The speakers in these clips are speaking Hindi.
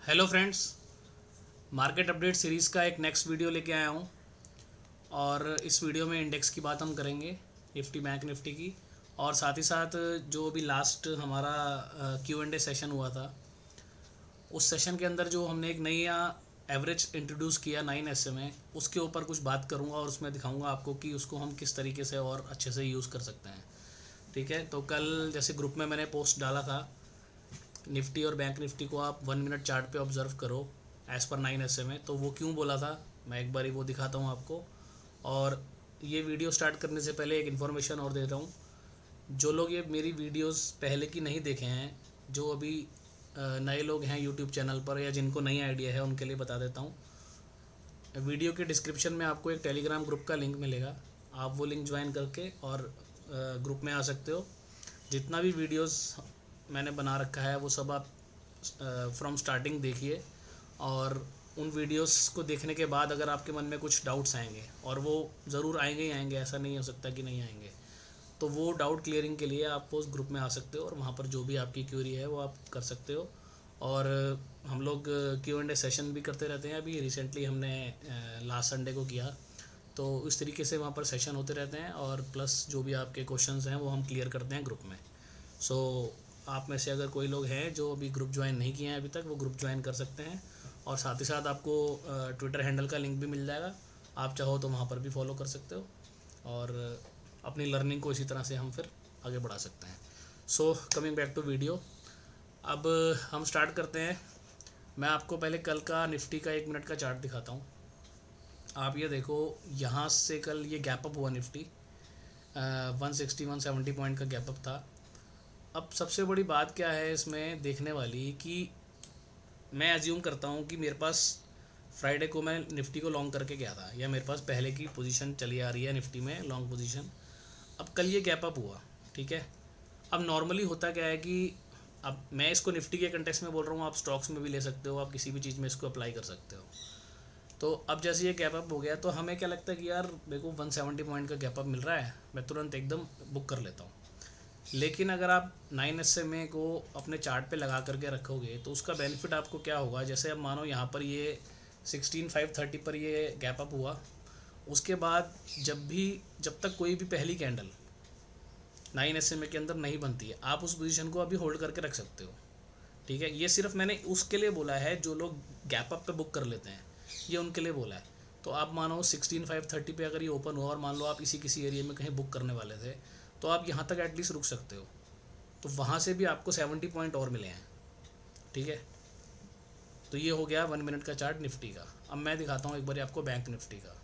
Hello friends, market update series का एक नेक्स्ट वीडियो लेके आया हूँ। और इस वीडियो में इंडेक्स की बात हम करेंगे, निफ्टी बैंक निफ्टी की। और साथ ही साथ जो अभी लास्ट हमारा Q&A सेशन हुआ था, उस सेशन के अंदर जो हमने एक नया एवरेज इंट्रोड्यूस किया 9 SMA, उसके ऊपर कुछ बात करूँगा और उसमें दिखाऊँगा आपको कि उसको हम किस तरीके से और अच्छे से यूज़ कर सकते हैं। ठीक है, तो कल जैसे ग्रुप में मैंने पोस्ट डाला था, निफ्टी और बैंक निफ्टी को आप 1 मिनट चार्ट पे ऑब्जर्व करो एज़ पर 9 SMA। तो वो क्यों बोला था, मैं एक बारी वो दिखाता हूँ आपको। और ये वीडियो स्टार्ट करने से पहले एक इन्फॉर्मेशन और देता हूँ। जो लोग ये मेरी वीडियोस पहले की नहीं देखे हैं, जो अभी नए लोग हैं यूट्यूब चैनल पर या जिनको नई आइडिया है, उनके लिए बता देता हूँ। वीडियो के डिस्क्रिप्शन में आपको एक टेलीग्राम ग्रुप का लिंक मिलेगा, आप वो लिंक ज्वाइन करके और ग्रुप में आ सकते हो। जितना भी वीडियोस मैंने बना रखा है वो सब आप फ्रॉम स्टार्टिंग देखिए। और उन वीडियोस को देखने के बाद अगर आपके मन में कुछ डाउट्स आएंगे, और वो ज़रूर आएंगे ही आएंगे, ऐसा नहीं हो सकता कि नहीं आएंगे, तो वो डाउट क्लियरिंग के लिए आप उस ग्रुप में आ सकते हो और वहाँ पर जो भी आपकी क्यूरी है वो आप कर सकते हो। और हम लोग Q&A सेशन भी करते रहते हैं। अभी रिसेंटली हमने लास्ट संडे को किया, तो इस तरीके से वहाँ पर सेशन होते रहते हैं। और प्लस जो भी आपके क्वेश्चंस हैं वो हम क्लियर करते हैं ग्रुप में। सो आप में से अगर कोई लोग हैं जो अभी ग्रुप ज्वाइन नहीं किए हैं अभी तक, वो ग्रुप ज्वाइन कर सकते हैं। और साथ ही साथ आपको ट्विटर हैंडल का लिंक भी मिल जाएगा, आप चाहो तो वहाँ पर भी फॉलो कर सकते हो। और अपनी लर्निंग को इसी तरह से हम फिर आगे बढ़ा सकते हैं। So coming back to video, अब हम स्टार्ट करते हैं। मैं आपको पहले कल का निफ्टी का 1 मिनट का चार्ट दिखाता हूँ। आप ये देखो, यहाँ से कल ये गैप अप हुआ निफ्टी, 160-170 पॉइंट का गैप अप था। अब सबसे बड़ी बात क्या है इसमें देखने वाली, कि मैं एज्यूम करता हूँ कि मेरे पास फ्राइडे को मैं निफ्टी को लॉन्ग करके गया था, या मेरे पास पहले की पोजीशन चली आ रही है निफ्टी में लॉन्ग पोजीशन। अब कल ये गैप अप हुआ, ठीक है। अब नॉर्मली होता क्या है कि, अब मैं इसको निफ्टी के कंटेक्स्ट में बोल रहा हूँ, आप स्टॉक्स में भी ले सकते हो, आप किसी भी चीज़ में इसको अप्लाई कर सकते हो। तो अब जैसे ये गैप अप हो गया, तो हमें क्या लगता है कि यार मेरे को 170 पॉइंट का गैप अप मिल रहा है, मैं तुरंत एकदम बुक कर लेता हूँ। लेकिन अगर आप 9 SMA को अपने चार्ट पे लगा करके रखोगे तो उसका बेनिफिट आपको क्या होगा। जैसे अब मानो यहाँ पर ये 16,530 पर ये गैप अप हुआ, उसके बाद जब तक कोई भी पहली कैंडल 9 SMA के अंदर नहीं बनती है, आप उस पोजीशन को अभी होल्ड करके रख सकते हो। ठीक है, ये सिर्फ मैंने उसके लिए बोला है जो लोग गैप अप पे बुक कर लेते हैं, ये उनके लिए बोला है। तो आप मानो 16,530 पे अगर ये ओपन हुआ और मान लो आप इसी किसी एरिया में कहीं बुक करने वाले थे, तो आप यहाँ तक एटलीस्ट रुक सकते हो। तो वहाँ से भी आपको 70 पॉइंट और मिले हैं। ठीक है, तो ये हो गया 1 मिनट का चार्ट निफ्टी का। अब मैं दिखाता हूँ एक बार आपको बैंक निफ्टी का।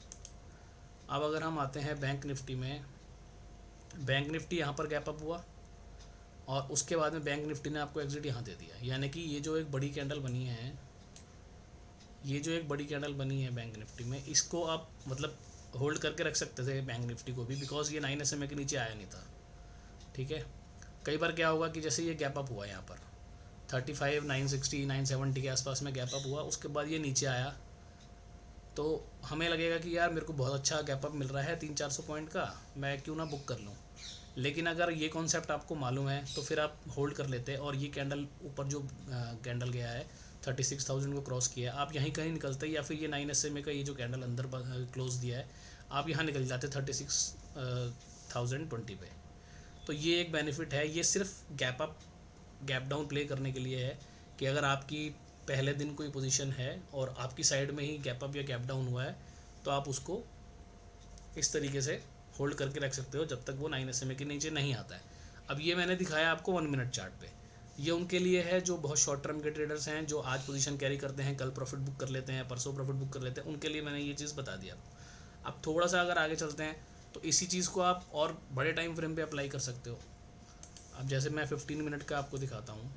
अब अगर हम आते हैं बैंक निफ्टी में, बैंक निफ्टी यहाँ पर गैप अप हुआ और उसके बाद में बैंक निफ्टी ने आपको एग्जिट यहाँ दे दिया। यानी कि ये जो एक बड़ी कैंडल बनी है, ये जो एक बड़ी कैंडल बनी है बैंक निफ्टी में, इसको आप मतलब होल्ड करके रख सकते थे बैंक निफ्टी को भी, बिकॉज ये 9 SMA के नीचे आया नहीं था। ठीक है, कई बार क्या होगा कि जैसे ये गैप अप हुआ यहाँ पर 35, 960, 970 के आसपास में गैप अप हुआ, उसके बाद ये नीचे आया, तो हमें लगेगा कि यार मेरे को बहुत अच्छा गैप अप मिल रहा है 300-400 पॉइंट का, मैं क्यों ना बुक कर लूँ। लेकिन अगर ये कॉन्सेप्ट आपको मालूम है तो फिर आप होल्ड कर लेते हैं। और ये कैंडल ऊपर जो कैंडल गया है 36,000 को क्रॉस किया है, आप यहीं कहीं निकलते, या फिर ये 9 SMA का ये जो कैंडल अंदर क्लोज दिया है, आप यहाँ निकल जाते 36,020 पे। तो ये एक बेनिफिट है, ये सिर्फ गैप डाउन प्ले करने के लिए है, कि अगर आपकी पहले दिन कोई पोजीशन है और आपकी साइड में ही गैप अप या गैप डाउन हुआ है, तो आप उसको इस तरीके से होल्ड करके रख सकते हो जब तक वो 9 SMA के नीचे नहीं आता है। अब ये मैंने दिखाया आपको 1 मिनट चार्ट पे। ये उनके लिए है जो बहुत शॉर्ट टर्म के ट्रेडर्स हैं, जो आज पोजीशन कैरी करते हैं, कल प्रॉफिट बुक कर लेते हैं, परसों प्रॉफिट बुक कर लेते हैं, उनके लिए मैंने ये चीज़ बता दिया। अब थोड़ा सा अगर आगे चलते हैं तो इसी चीज़ को आप और बड़े टाइम फ्रेम पे अप्लाई कर सकते हो। अब जैसे मैं 15 मिनट का आपको दिखाता हूँ।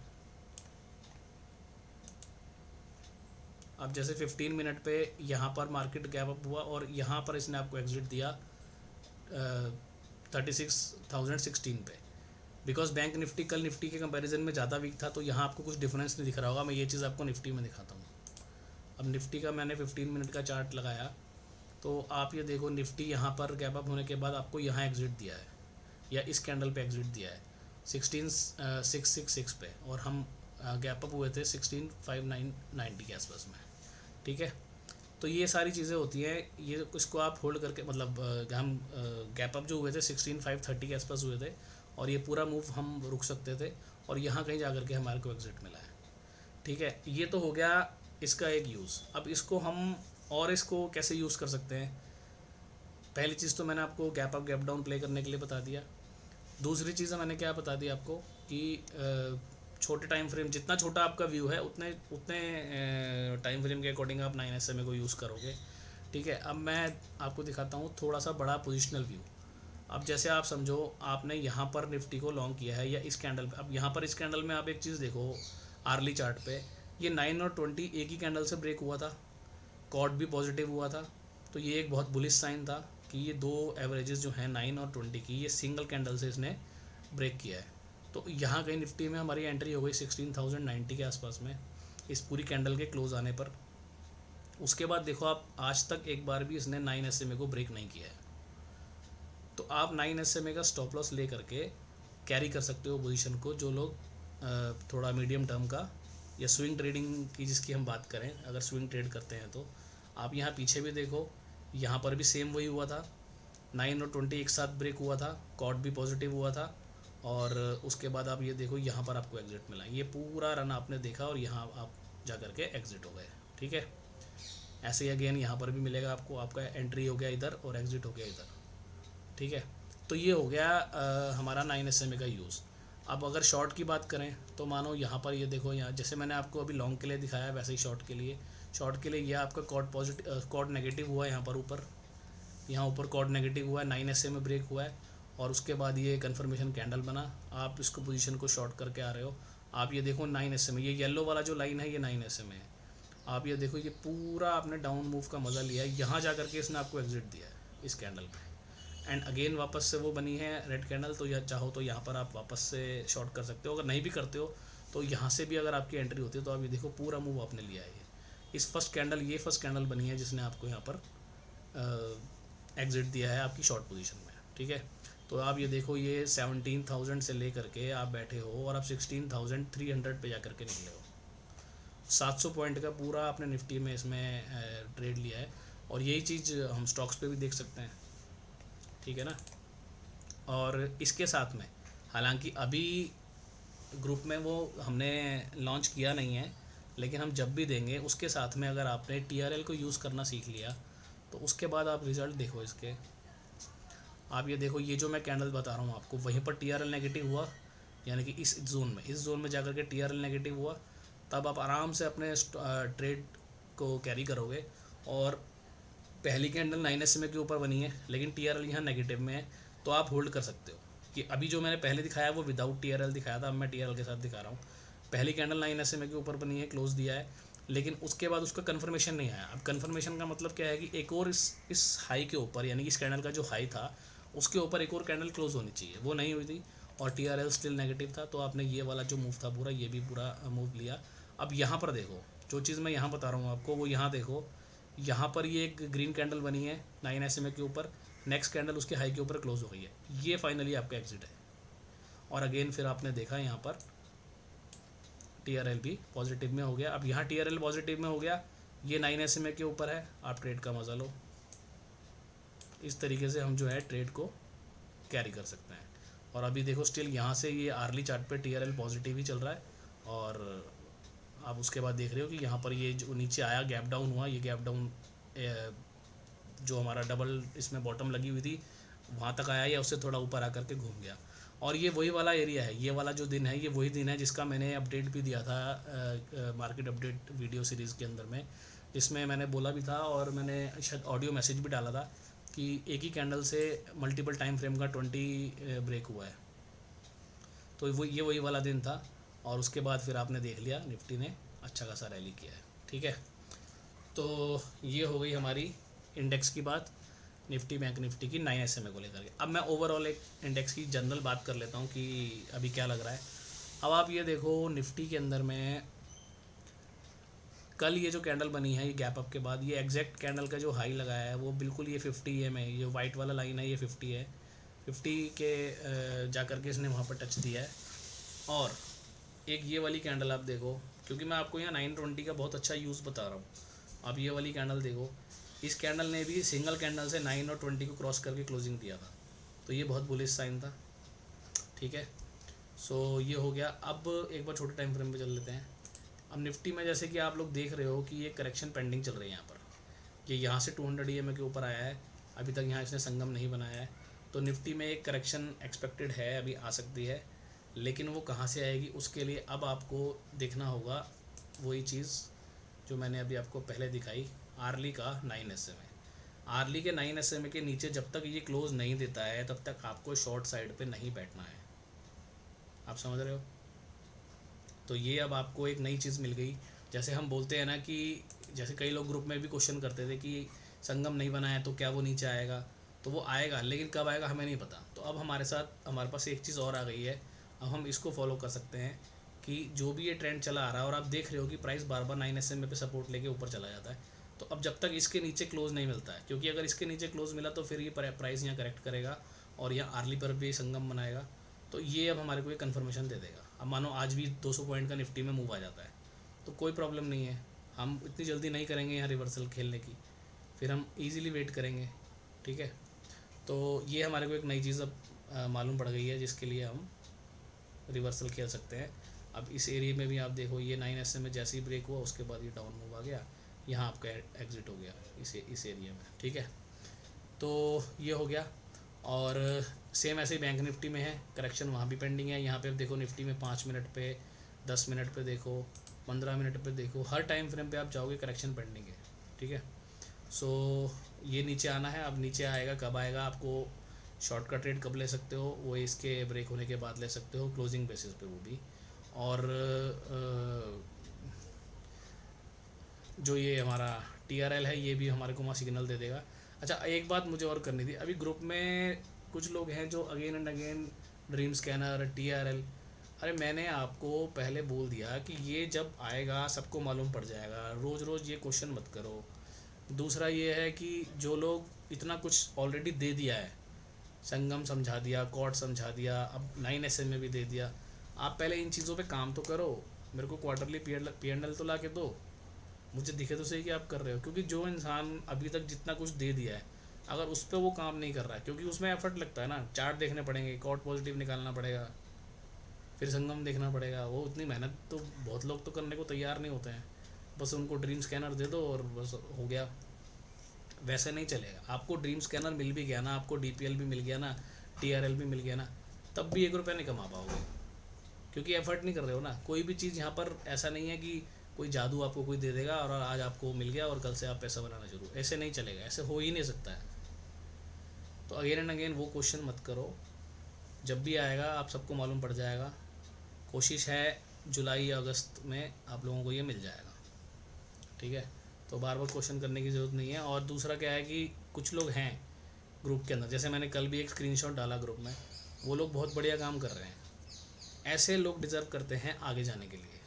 अब जैसे 15 मिनट पे यहाँ पर मार्केट गैप अप हुआ और यहाँ पर इसने आपको एग्जिट दिया 36,016 पे। बिकॉज बैंक निफ्टी कल निफ्टी के कंपैरिजन में ज़्यादा वीक था, तो यहाँ आपको कुछ डिफरेंस नहीं दिख रहा होगा। मैं ये चीज़ आपको निफ्टी में दिखाता हूँ। अब निफ्टी का मैंने 15 मिनट का चार्ट लगाया, तो आप ये देखो निफ्टी यहाँ पर गैप अप होने के बाद आपको यहाँ एग्जिट दिया है, या इस कैंडल पे एग्जिट दिया है 16,666 पे। और हम गैप अप हुए थे 16,590 के आसपास में, ठीक है। तो ये सारी चीज़ें होती हैं, ये इसको आप होल्ड करके मतलब हम गैप अप जो हुए थे 16,530 के आसपास हुए थे, और ये पूरा मूव हम रुक सकते थे, और यहाँ कहीं जा कर के हमारे को एग्जिट मिला है, ठीक है। ये तो हो गया इसका एक यूज़। अब इसको हम और इसको कैसे यूज़ कर सकते हैं? पहली चीज़ तो मैंने आपको gap up gap down play करने के लिए बता दिया। दूसरी चीज़ मैंने क्या बता दी आपको कि छोटे टाइम फ्रेम, जितना छोटा आपका व्यू है उतने उतने टाइम फ्रेम के अकॉर्डिंग आप 9 SMA को यूज़ करोगे, ठीक है। अब मैं आपको दिखाता हूँ थोड़ा सा बड़ा पोजिशनल व्यू। अब जैसे आप समझो आपने यहाँ पर निफ्टी को लॉन्ग किया है या इस कैंडल पे, अब यहाँ पर इस कैंडल में आप एक चीज़ देखो, आर्ली चार्ट पे ये 9 और 20 एक ही कैंडल से ब्रेक हुआ था, कॉर्ड भी पॉजिटिव हुआ था, तो ये एक बहुत बुलिश साइन था कि ये दो एवरेजेस जो हैं 9 और 20 की, ये सिंगल कैंडल से इसने ब्रेक किया है। तो यहाँ कहीं निफ्टी में हमारी एंट्री हो गई 16,090 के आसपास में इस पूरी कैंडल के क्लोज आने पर। उसके बाद देखो आप, आज तक एक बार भी इसने 9 SMA को ब्रेक नहीं किया है। तो आप 9 SMA का स्टॉप लॉस ले करके कैरी कर सकते हो पोजीशन को। जो लोग थोड़ा मीडियम टर्म का या स्विंग ट्रेडिंग की जिसकी हम बात करें, अगर स्विंग ट्रेड करते हैं तो आप यहाँ पीछे भी देखो, यहाँ पर भी सेम वही हुआ था, 9 और 20 एक साथ ब्रेक हुआ था, कॉर्ड भी पॉजिटिव हुआ था, और उसके बाद आप ये देखो यहाँ पर आपको एग्जिट मिला। ये पूरा रन आपने देखा और यहाँ आप जा कर के एग्जिट हो गए, ठीक है। ऐसे ही अगेन यहाँ पर भी मिलेगा आपको, आपका एंट्री हो गया इधर और एग्जिट हो गया इधर, ठीक है। तो ये हो गया हमारा 9 SMA का यूज़। अब अगर शॉर्ट की बात करें तो मानो यहाँ पर ये देखो, यहाँ जैसे मैंने आपको अभी लॉन्ग के लिए दिखाया वैसे ही शॉर्ट के लिए ये आपका कॉर्ड पॉजिटिव कॉर्ड नेगेटिव हुआ है, यहाँ पर ऊपर, यहाँ ऊपर कॉर्ड नेगेटिव हुआ है, 9 SMA ब्रेक हुआ है, और उसके बाद ये कन्फर्मेशन कैंडल बना, आप इसको पोजीशन को शॉर्ट करके आ रहे हो। आप ये देखो 9 SMA, ये येलो वाला जो लाइन है ये 9 SMA है। आप ये देखो, ये पूरा आपने डाउन मूव का मज़ा लिया है, यहाँ जा करके इसने आपको एग्जिट दिया है इस कैंडल पे, एंड अगेन वापस से वो बनी है रेड कैंडल। तो यह चाहो तो यहाँ पर आप वापस से शॉर्ट कर सकते हो, अगर नहीं भी करते हो तो यहाँ से भी अगर आपकी एंट्री होती है तो आप ये देखो पूरा मूव आपने लिया है। इस फर्स्ट कैंडल बनी है जिसने आपको यहाँ पर एग्जिट दिया है आपकी शॉर्ट पोजीशन में, ठीक है। तो आप ये देखो, ये 17,000 से ले करके आप बैठे हो और आप 16,300 पे जा करके निकले हो। 700 पॉइंट का पूरा आपने निफ्टी में इसमें ट्रेड लिया है, और यही चीज़ हम स्टॉक्स पे भी देख सकते हैं, ठीक है ना। और इसके साथ में हालांकि अभी ग्रुप में वो हमने लॉन्च किया नहीं है, लेकिन हम जब भी देंगे उसके साथ में अगर आपने TRL को यूज़ करना सीख लिया तो उसके बाद आप रिज़ल्ट देखो इसके। आप ये देखो, ये जो मैं कैंडल बता रहा हूँ आपको, वहीं पर TRL नेगेटिव हुआ, यानी कि इस जोन में जाकर के TRL नेगेटिव हुआ, तब आप आराम से अपने ट्रेड को कैरी करोगे। और पहली कैंडल 9 SMA के ऊपर बनी है, लेकिन TRL यहाँ नेगेटिव में है, तो आप होल्ड कर सकते हो। कि अभी जो मैंने पहले दिखाया वो विदाउट TRL दिखाया था, अब मैं TRL के साथ दिखा रहा हूँ। पहली कैंडल 9 SMA के ऊपर बनी है, क्लोज दिया है, लेकिन उसके बाद उसका कन्फर्मेशन नहीं आया। अब कन्फर्मेशन का मतलब क्या है कि एक और इस हाई के ऊपर, यानी कि इस कैंडल का जो हाई था उसके ऊपर एक और कैंडल क्लोज होनी चाहिए, वो नहीं हुई थी, और TRL स्टिल नेगेटिव था। तो आपने ये वाला जो मूव था पूरा, ये भी पूरा मूव लिया। अब यहाँ पर देखो, जो चीज़ मैं यहाँ बता रहा हूँ आपको, वो यहाँ देखो, यहाँ पर ये एक ग्रीन कैंडल बनी है 9 SMA के ऊपर, नेक्स्ट कैंडल उसके हाई के ऊपर क्लोज हो गई है, ये फाइनली आपका एग्जिट है। और अगेन फिर आपने देखा यहाँ पर TRL भी पॉजिटिव में हो गया। अब यहाँ TRL पॉजिटिव में हो गया, ये 9 SMA के ऊपर है, आप ट्रेड का मज़ा लो। इस तरीके से हम जो है ट्रेड को कैरी कर सकते हैं। और अभी देखो स्टिल यहाँ से ये आर्ली चार्ट पे TRL पॉजिटिव ही चल रहा है, और आप उसके बाद देख रहे हो कि यहाँ पर ये जो नीचे आया गैप डाउन हुआ, ये गैप डाउन जो हमारा डबल इसमें बॉटम लगी हुई थी वहाँ तक आया, या उससे थोड़ा ऊपर आकर के घूम गया। और ये वही वाला एरिया है, ये वाला जो दिन है ये वही दिन है जिसका मैंने अपडेट भी दिया था मार्केट अपडेट वीडियो सीरीज़ के अंदर में, जिसमें मैंने बोला भी था और मैंने शायद ऑडियो मैसेज भी डाला था कि एक ही कैंडल से मल्टीपल टाइम फ्रेम का 20 ब्रेक हुआ है। तो वो ये वही वाला दिन था, और उसके बाद फिर आपने देख लिया निफ्टी ने अच्छा खासा रैली किया है, ठीक है। तो ये हो गई हमारी इंडेक्स की बात, निफ्टी बैंक निफ्टी की 9 SMA को लेकर के। अब मैं ओवरऑल एक इंडेक्स की जनरल बात कर लेता हूँ कि अभी क्या लग रहा है। अब आप ये देखो निफ्टी के अंदर में कल ये जो कैंडल बनी है, ये गैप अप के बाद ये एग्जैक्ट कैंडल का जो हाई लगाया है वो बिल्कुल ये 50 EM है, ये वाइट वाला लाइन है, ये 50 है, 50 के जा कर के इसने वहाँ पर टच दिया है। और एक ये वाली कैंडल आप देखो, क्योंकि मैं आपको यहाँ 920 का बहुत अच्छा यूज़ बता रहा हूँ। आप ये वाली कैंडल देखो, इस कैंडल ने भी सिंगल कैंडल से 9 और 20 को क्रॉस करके क्लोजिंग दिया था, तो ये बहुत बुलिश साइन था। ठीक है, सो ये हो गया। अब एक बार छोटे टाइम फ्रेम पे चल लेते हैं। अब निफ्टी में जैसे कि आप लोग देख रहे हो कि ये करेक्शन पेंडिंग चल रही है यहाँ पर, ये यहाँ से 200 EMA के ऊपर आया है, अभी तक यहाँ इसने संगम नहीं बनाया है, तो निफ्टी में एक करेक्शन एक्सपेक्टेड है, अभी आ सकती है, लेकिन वो कहाँ से आएगी उसके लिए अब आपको देखना होगा वही चीज़ जो मैंने अभी आपको पहले दिखाई, आर्ली का 9 SMA। आर्ली के 9 SMA के नीचे जब तक ये क्लोज़ नहीं देता है तब तक आपको शॉर्ट साइड पे नहीं बैठना है। आप समझ रहे हो? तो ये अब आपको एक नई चीज़ मिल गई। जैसे हम बोलते हैं ना कि जैसे कई लोग ग्रुप में भी क्वेश्चन करते थे कि संगम नहीं बना है तो क्या वो नीचे आएगा, तो वो आएगा, लेकिन कब आएगा हमें नहीं पता। तो अब हमारे पास एक चीज़ और आ गई है, अब हम इसको फॉलो कर सकते हैं कि जो भी ये ट्रेंड चला आ रहा है और आप देख रहे हो कि प्राइस बार बार 9 SMA पे सपोर्ट लेके ऊपर चला जाता है, तो अब जब तक इसके नीचे क्लोज नहीं मिलता है, क्योंकि अगर इसके नीचे क्लोज मिला तो फिर ये प्राइस यहाँ करेक्ट करेगा और यहाँ आर्ली पर भी संगम बनाएगा, तो ये अब हमारे को एक कन्फर्मेशन दे देगा। अब मानो आज भी 200 पॉइंट का निफ्टी में मूव आ जाता है तो कोई प्रॉब्लम नहीं है, हम इतनी जल्दी नहीं करेंगे यहाँ रिवर्सल खेलने की, फिर हम इजीली वेट करेंगे। ठीक है, तो ये हमारे को एक नई चीज़ अब मालूम पड़ गई है जिसके लिए हम रिवर्सल खेल सकते हैं। अब इस एरिया में भी आप देखो, ये 9 SMA जैसे ही ब्रेक हुआ उसके बाद ये डाउन मूव आ गया, यहाँ आपका एग्ज़िट हो गया इस एरिया में। ठीक है, तो ये हो गया। और सेम ऐसे ही बैंक निफ्टी में है, करेक्शन वहाँ भी पेंडिंग है। यहाँ पे अब देखो निफ्टी में 5 मिनट पे, 10 मिनट पे देखो, 15 मिनट पे देखो, हर टाइम फ्रेम पे आप जाओगे करेक्शन पेंडिंग है। ठीक है, सो ये नीचे आना है। अब नीचे आएगा, कब आएगा, आपको शॉर्ट का ट्रेड कब ले सकते हो, वो इसके ब्रेक होने के बाद ले सकते हो, क्लोजिंग बेसिस पे वो भी। और जो ये हमारा TRL है ये भी हमारे को वहाँ सिग्नल दे देगा। अच्छा, एक बात मुझे और करनी थी, अभी ग्रुप में कुछ लोग हैं जो again and again dream scanner TRL, अरे मैंने आपको पहले बोल दिया कि ये जब आएगा सबको मालूम पड़ जाएगा, रोज़ रोज़ ये क्वेश्चन मत करो। दूसरा ये है कि जो लोग इतना कुछ ऑलरेडी दे दिया है, संगम समझा दिया, कॉर्ड समझा दिया, अब 9 SMA भी दे दिया, आप पहले इन चीज़ों पे काम तो करो, मेरे को क्वार्टरली P&L तो ला के दो, मुझे दिखे तो सही कि आप कर रहे हो। क्योंकि जो इंसान अभी तक जितना कुछ दे दिया है, अगर उस पर वो काम नहीं कर रहा है, क्योंकि उसमें एफर्ट लगता है ना, चार्ट देखने पड़ेंगे, कॉर्ड पॉजिटिव निकालना पड़ेगा, फिर संगम देखना पड़ेगा, वो उतनी मेहनत तो बहुत लोग तो करने को तैयार नहीं होते हैं, बस उनको ड्रीम स्कैनर दे दो और बस हो गया। वैसे नहीं चलेगा, आपको ड्रीम स्कैनर मिल भी गया ना, आपको DPL भी मिल गया ना, TRL भी मिल गया ना, तब भी 1 रुपया नहीं कमा पाओगे, क्योंकि एफर्ट नहीं कर रहे हो ना। कोई भी चीज़ यहाँ पर ऐसा नहीं है कि कोई जादू आपको कोई दे देगा और आज आपको मिल गया और कल से आप पैसा बनाना शुरू, ऐसे नहीं चलेगा, ऐसे हो ही नहीं सकता है। तो अगेन एंड अगेन वो क्वेश्चन मत करो, जब भी आएगा आप सबको मालूम पड़ जाएगा। कोशिश है जुलाई अगस्त में आप लोगों को ये मिल जाएगा। ठीक है, तो बार बार क्वेश्चन करने की ज़रूरत नहीं है। और दूसरा क्या है कि कुछ लोग हैं ग्रुप के अंदर, जैसे मैंने कल भी एक स्क्रीनशॉट डाला ग्रुप में, वो लोग बहुत बढ़िया काम कर रहे हैं। ऐसे लोग डिज़र्व करते हैं आगे जाने के लिए,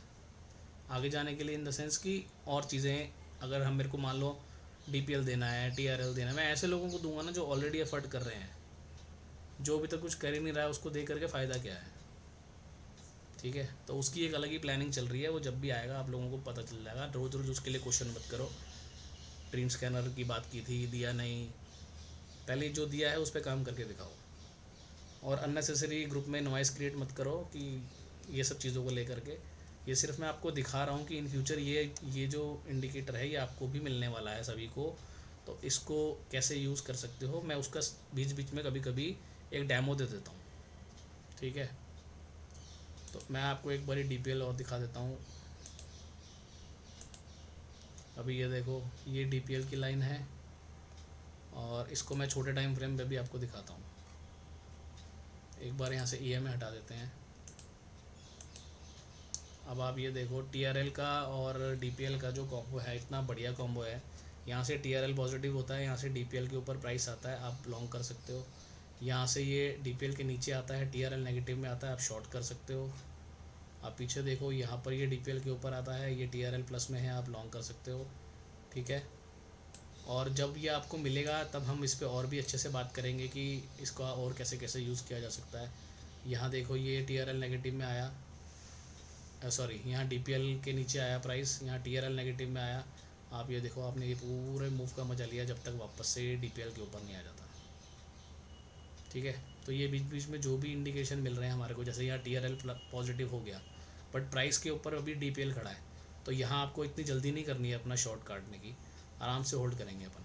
आगे जाने के लिए इन द सेंस कि और चीज़ें, अगर हम मेरे को मान लो DPL देना है, TRL देना है, मैं ऐसे लोगों को दूंगा ना जो ऑलरेडी एफर्ट कर रहे हैं, जो अभी तक कुछ कर ही नहीं रहा है उसको दे करके फ़ायदा क्या है। ठीक है, तो उसकी एक अलग ही प्लानिंग चल रही है, वो जब भी आएगा आप लोगों को पता चल जाएगा। रोज़ रोज़ उसके लिए क्वेश्चन मत करो, ड्रीम स्कैनर की बात की थी, दिया नहीं, पहले जो दिया है उस पर काम करके दिखाओ। और अननेसेसरी ग्रुप में नॉइज़ क्रिएट मत करो कि ये सब चीज़ों को लेकर के, ये सिर्फ मैं आपको दिखा रहा हूँ कि इन फ्यूचर ये जो इंडिकेटर है ये आपको भी मिलने वाला है सभी को, तो इसको कैसे यूज़ कर सकते हो मैं उसका बीच बीच में कभी कभी एक डेमो दे देता हूँ। ठीक है, तो मैं आपको एक बारी DPL और दिखा देता हूँ। अभी ये देखो, ये DPL की लाइन है और इसको मैं छोटे टाइम फ्रेम पे भी आपको दिखाता हूँ। एक बार यहाँ से EMA हटा देते हैं। अब आप ये देखो TRL का और DPL का जो कॉम्बो है, इतना बढ़िया कॉम्बो है। यहाँ से TRL पॉजिटिव होता है, यहाँ से DPL के ऊपर प्राइस आता है, आप लॉन्ग कर सकते हो। यहाँ से ये DPL के नीचे आता है, TRL नेगेटिव में आता है, आप शॉर्ट कर सकते हो। आप पीछे देखो, यहाँ पर ये DPL के ऊपर आता है, ये TRL प्लस में है, आप लॉन्ग कर सकते हो। ठीक है, और जब ये आपको मिलेगा तब हम इस पर और भी अच्छे से बात करेंगे कि इसका और कैसे कैसे यूज़ किया जा सकता है। यहाँ देखो ये TRL नेगेटिव में आया, सॉरी यहाँ डीपीएल के नीचे आया प्राइस, यहाँ टीआरएल नेगेटिव में आया। आप ये देखो, आपने ये पूरे मूव का मजा लिया जब तक वापस से डीपीएल के ऊपर नहीं आ जाता। ठीक है, तो ये बीच बीच में जो भी इंडिकेशन मिल रहे हैं हमारे को, जैसे यहाँ टीआरएल पॉजिटिव हो गया बट प्राइस के ऊपर अभी डीपीएल खड़ा है, तो यहाँ आपको इतनी जल्दी नहीं करनी है अपना शॉर्ट काटने की, आराम से होल्ड करेंगे अपन।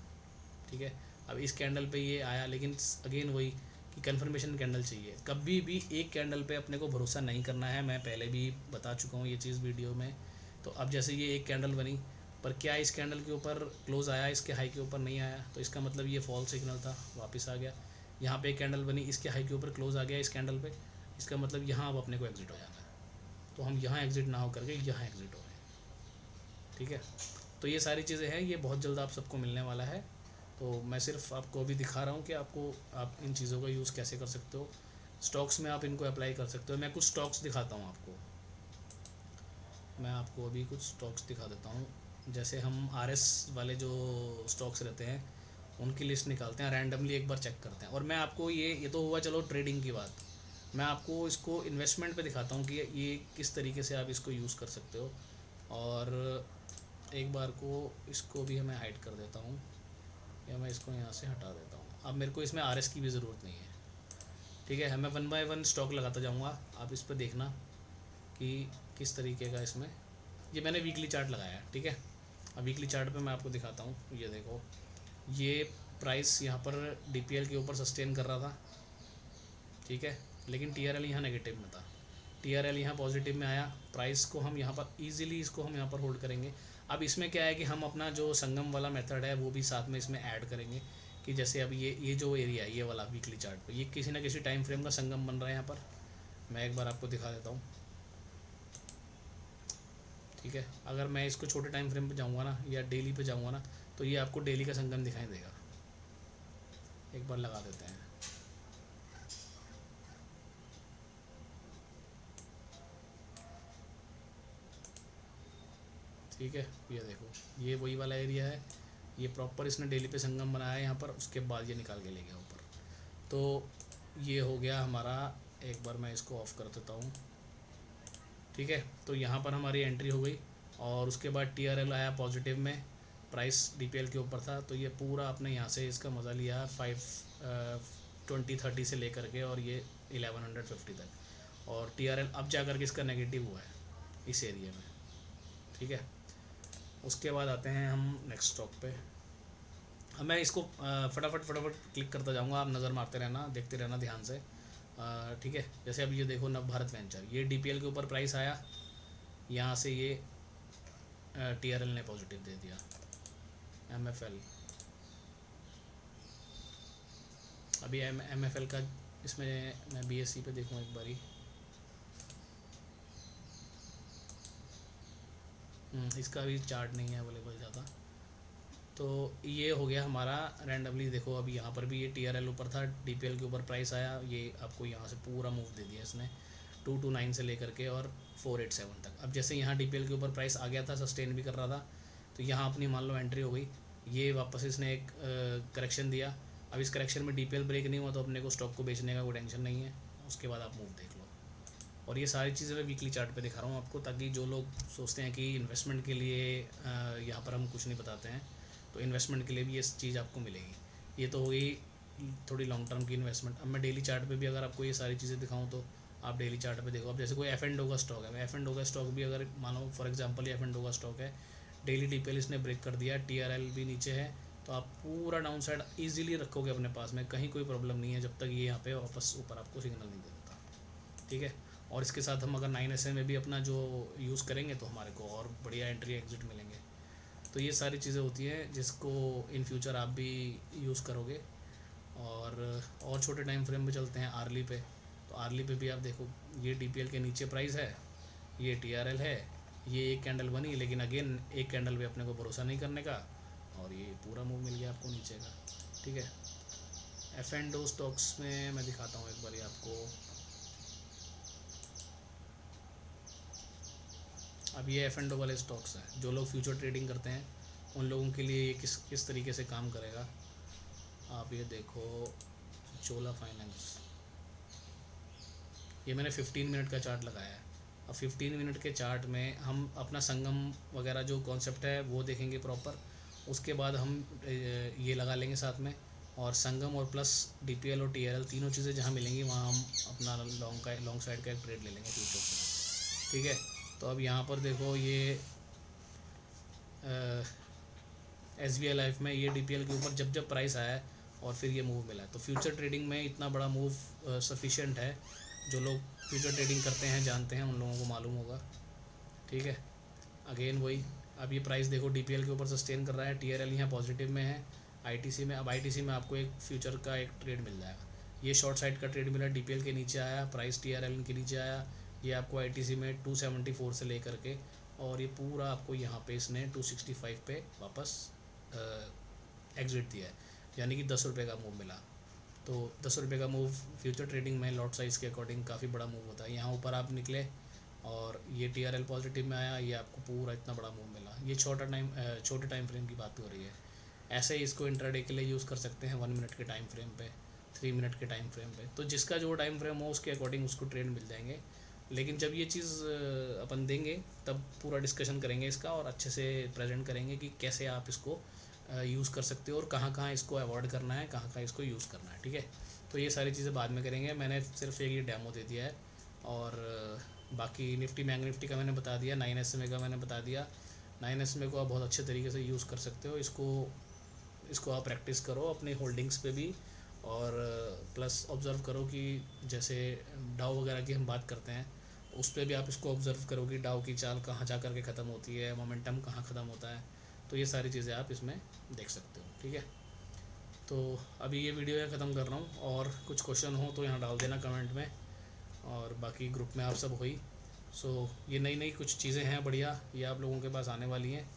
ठीक है, अब इस कैंडल पे ये आया, लेकिन अगेन वही कि कंफर्मेशन कैंडल चाहिए। कभी भी एक कैंडल पे अपने को भरोसा नहीं करना है, मैं पहले भी बता चुका हूँ ये चीज़ वीडियो में। तो अब जैसे ये एक कैंडल बनी, पर क्या इस कैंडल के ऊपर क्लोज आया, इसके हाई के ऊपर नहीं आया, तो इसका मतलब ये फॉल सिग्नल था, वापस आ गया। यहाँ पे एक कैंडल बनी, इसके हाई के ऊपर क्लोज आ गया इस कैंडल पे, इसका मतलब यहाँ अब अपने को एग्जिट हो जाना है। तो हम यहाँ एग्जिट ना हो करके यहाँ एग्जिट हो गए। ठीक है, तो ये सारी चीज़ें हैं, ये बहुत जल्द आप सबको मिलने वाला है। तो मैं सिर्फ आपको अभी दिखा रहा हूँ कि आप इन चीज़ों का यूज़ कैसे कर सकते हो। स्टॉक्स में आप इनको अप्लाई कर सकते हो। मैं कुछ स्टॉक्स दिखाता हूँ आपको, मैं आपको अभी कुछ स्टॉक्स दिखा देता हूँ। जैसे हम आरएस वाले जो स्टॉक्स रहते हैं उनकी लिस्ट निकालते हैं, रैंडमली एक बार चेक करते हैं। और मैं आपको ये तो हुआ चलो ट्रेडिंग की बात, मैं आपको इसको इन्वेस्टमेंट पे दिखाता हूँ कि ये किस तरीके से आप इसको यूज़ कर सकते हो। और एक बार को इसको भी मैं हाइड कर देता हूँ, या मैं इसको यहाँ से हटा देता हूँ। अब मेरे को इसमें आरएस की भी ज़रूरत नहीं है। ठीक है, मैं 1 बाय 1 स्टॉक लगाता जाऊँगा, आप इस पर देखना कि किस तरीके का इसमें। ये मैंने वीकली चार्ट लगाया है। ठीक है, अब वीकली चार्ट पे मैं आपको दिखाता हूँ। ये देखो, ये प्राइस यहाँ पर डीपीएल के ऊपर सस्टेन कर रहा था। ठीक है, लेकिन टीआरएल यहाँ नेगेटिव में था, टीआरएल यहाँ पॉजिटिव में आया। प्राइस को हम यहाँ पर इजीली इसको हम यहाँ पर होल्ड करेंगे। अब इसमें क्या है कि हम अपना जो संगम वाला मेथड है वो भी साथ में इसमें ऐड करेंगे, कि जैसे अब ये जो एरिया है ये वाला वीकली चार्ट पे, ये किसी ना किसी टाइम फ्रेम का संगम बन रहा है यहाँ पर। मैं एक बार आपको दिखा देता हूँ। ठीक है, अगर मैं इसको छोटे टाइम फ्रेम पे जाऊँगा ना, या डेली पे जाऊँगा ना, तो ये आपको डेली का संगम दिखाई देगा। एक बार लगा देते हैं। ठीक है, ये देखो, ये वही वाला एरिया है, ये प्रॉपर इसने डेली पे संगम बनाया है यहाँ पर, उसके बाद ये निकाल के ले गया ऊपर। तो ये हो गया हमारा। एक बार मैं इसको ऑफ़ कर देता हूँ। ठीक है, तो यहाँ पर हमारी एंट्री हो गई, और उसके बाद टीआरएल आया पॉजिटिव में, प्राइस डीपीएल के ऊपर था, तो ये पूरा आपने यहाँ से इसका मज़ा लिया 520-30 से लेकर के, और ये 1150 तक। और टीआरएल अब जा कर के इसका नेगेटिव हुआ है इस एरिया में। ठीक है, उसके बाद आते हैं हम नेक्स्ट स्टॉक पे। अब मैं इसको फटाफट क्लिक करता जाऊंगा, आप नज़र मारते रहना, देखते रहना ध्यान से। ठीक है, जैसे अब ये देखो, नव भारत वेंचर, ये डीपीएल के ऊपर प्राइस आया, यहाँ से ये टीआरएल ने पॉजिटिव दे दिया। एमएफएल, अभी एमएफएल का इसमें मैं बीएससी पे देखूँ एक बारी। इसका भी चार्ट नहीं है अवेलेबल ज़्यादा। तो ये हो गया हमारा रैंडमली। देखो अभी यहाँ पर भी ये टीआरएल ऊपर था, डीपीएल के ऊपर प्राइस आया, ये आपको यहाँ से पूरा मूव दे दिया इसने 229 से लेकर के और 487 तक। अब जैसे यहाँ डीपीएल के ऊपर प्राइस आ गया था, सस्टेन भी कर रहा था, तो यहाँ अपनी मान लो एंट्री हो गई। ये वापस इसने एक करेक्शन दिया। अब इस करेक्शन में डीपीएल ब्रेक नहीं हुआ तो अपने को स्टॉक को बेचने का कोई टेंशन नहीं है, उसके बाद आप मूव देख लो। और ये सारी चीज़ें मैं वीकली चार्ट पे दिखा रहा हूँ आपको, ताकि जो लोग सोचते हैं कि इन्वेस्टमेंट के लिए यहाँ पर हम कुछ नहीं बताते हैं, तो इन्वेस्टमेंट के लिए भी ये चीज़ आपको मिलेगी। ये तो हो गई थोड़ी लॉन्ग टर्म की इन्वेस्टमेंट। अब मैं डेली चार्ट पे भी अगर आपको ये सारी चीज़ें दिखाऊँ तो आप डेली चार्ट पे देखो। अब जैसे कोई एफ एंड ओ का स्टॉक है, एफ एंड ओ का स्टॉक भी अगर मानो फॉर एग्जांपल एफ एंड ओ का स्टॉक है, डेली डीपीएल इसने ब्रेक कर दिया, टीआरएल भी नीचे है, तो आप पूरा डाउन साइड ईजिली रखोगे अपने पास में, कहीं कोई प्रॉब्लम नहीं है, जब तक ये यहाँ पे वापस ऊपर आपको सिग्नल नहीं दे देता। ठीक है, और इसके साथ हम अगर 9SA में भी अपना जो यूज़ करेंगे तो हमारे को और बढ़िया एंट्री एग्जिट मिलेंगे। तो ये सारी चीज़ें होती हैं जिसको इन फ्यूचर आप भी यूज़ करोगे। और छोटे टाइम फ्रेम पे चलते हैं, आर्ली पे। तो आर्ली पे भी आप देखो, ये डीपीएल के नीचे प्राइस है, ये टीआरएल है, ये एक कैंडल बनी, लेकिन अगेन एक कैंडल पे अपने को भरोसा नहीं करने का, और ये पूरा मूव मिल गया आपको नीचे का। ठीक है, एफ एंड ओ स्टॉक्स में मैं दिखाता हूँ एक बार आपको। अब ये एफ एंड ओ वाले स्टॉक्स हैं, जो लोग फ्यूचर ट्रेडिंग करते हैं उन लोगों के लिए ये किस तरीके से काम करेगा। आप ये देखो, चोला फाइनेंस, ये मैंने 15 मिनट का चार्ट लगाया है। अब 15 मिनट के चार्ट में हम अपना संगम वगैरह जो कॉन्सेप्ट है वो देखेंगे प्रॉपर। उसके बाद हम ये लगा लेंगे साथ में, और संगम और प्लस डीपीएल और टीआरएल तीनों चीज़ें जहाँ मिलेंगी वहाँ हम अपना लॉन्ग साइड का एक ट्रेड ले लेंगे फ्यूचर से। ठीक है, तो अब यहाँ पर देखो ये SBI लाइफ में ये DPL के ऊपर जब जब प्राइस आया है और फिर ये मूव मिला है, तो फ्यूचर ट्रेडिंग में इतना बड़ा मूव सफिशिएंट है। जो लोग फ्यूचर ट्रेडिंग करते हैं जानते हैं, उन लोगों को मालूम होगा। ठीक है, अगेन वही, अब ये प्राइस देखो DPL के ऊपर सस्टेन कर रहा है, TRL यहाँ पॉजिटिव में है। ITC में, अब ITC में आपको एक फ्यूचर का एक ट्रेड मिल जाएगा। ये शॉर्ट साइड का ट्रेड मिला, DPL के नीचे आया, प्राइस TRL के नीचे आया। ये आपको ITC में 274 से लेकर के, और ये पूरा आपको यहाँ पे इसने 265 पे वापस एग्जिट दिया है, यानी कि 10 रुपये का मूव मिला। तो 10 रुपये का मूव फ्यूचर ट्रेडिंग में लॉट साइज़ के अकॉर्डिंग काफ़ी बड़ा मूव होता है। यहाँ ऊपर आप निकले और ये TRL पॉजिटिव में आया, ये आपको पूरा इतना बड़ा मूव मिला। ये छोटे टाइम फ्रेम की बात हो रही है। ऐसे ही इसको इंट्राडे के लिए यूज़ कर सकते हैं 1 मिनट के टाइम फ्रेम पे, 3 मिनट के टाइम फ्रेम पे। तो जिसका जो टाइम फ्रेम हो उसके अकॉर्डिंग उसको ट्रेड मिल जाएंगे। लेकिन जब ये चीज़ अपन देंगे तब पूरा डिस्कशन करेंगे इसका, और अच्छे से प्रेजेंट करेंगे कि कैसे आप इसको यूज़ कर सकते हो और कहाँ कहाँ इसको अवॉइड करना है, कहाँ कहाँ इसको यूज़ करना है। ठीक है, तो ये सारी चीज़ें बाद में करेंगे। मैंने सिर्फ एक ये डेमो दे दिया है, और बाकी निफ्टी बैंक निफ्टी का मैंने बता दिया, 9SMA का मैंने बता दिया। 9SMA को आप बहुत अच्छे तरीके से यूज़ कर सकते हो। इसको आप प्रैक्टिस करो अपने होल्डिंग्स पे भी, और प्लस ऑब्ज़र्व करो कि जैसे डाउ वगैरह की हम बात करते हैं, उस पर भी आप इसको ऑब्ज़र्व करो कि डाउ की चाल कहाँ जा कर के ख़त्म होती है, मोमेंटम कहाँ ख़त्म होता है। तो ये सारी चीज़ें आप इसमें देख सकते हो। ठीक है, तो अभी ये वीडियो यहाँ ख़त्म कर रहा हूँ, और कुछ क्वेश्चन हो तो यहाँ डाल देना कमेंट में, और बाकी ग्रुप में आप सब हो ही। सो ये नई नई कुछ चीज़ें हैं बढ़िया, ये आप लोगों के पास आने वाली हैं।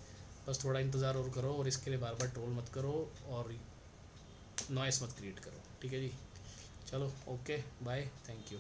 बस थोड़ा इंतज़ार और करो, और इसके लिए बार बार ट्रोल मत करो और नॉइस मत क्रिएट करो। ठीक है जी, चलो ओके बाय, थैंक यू।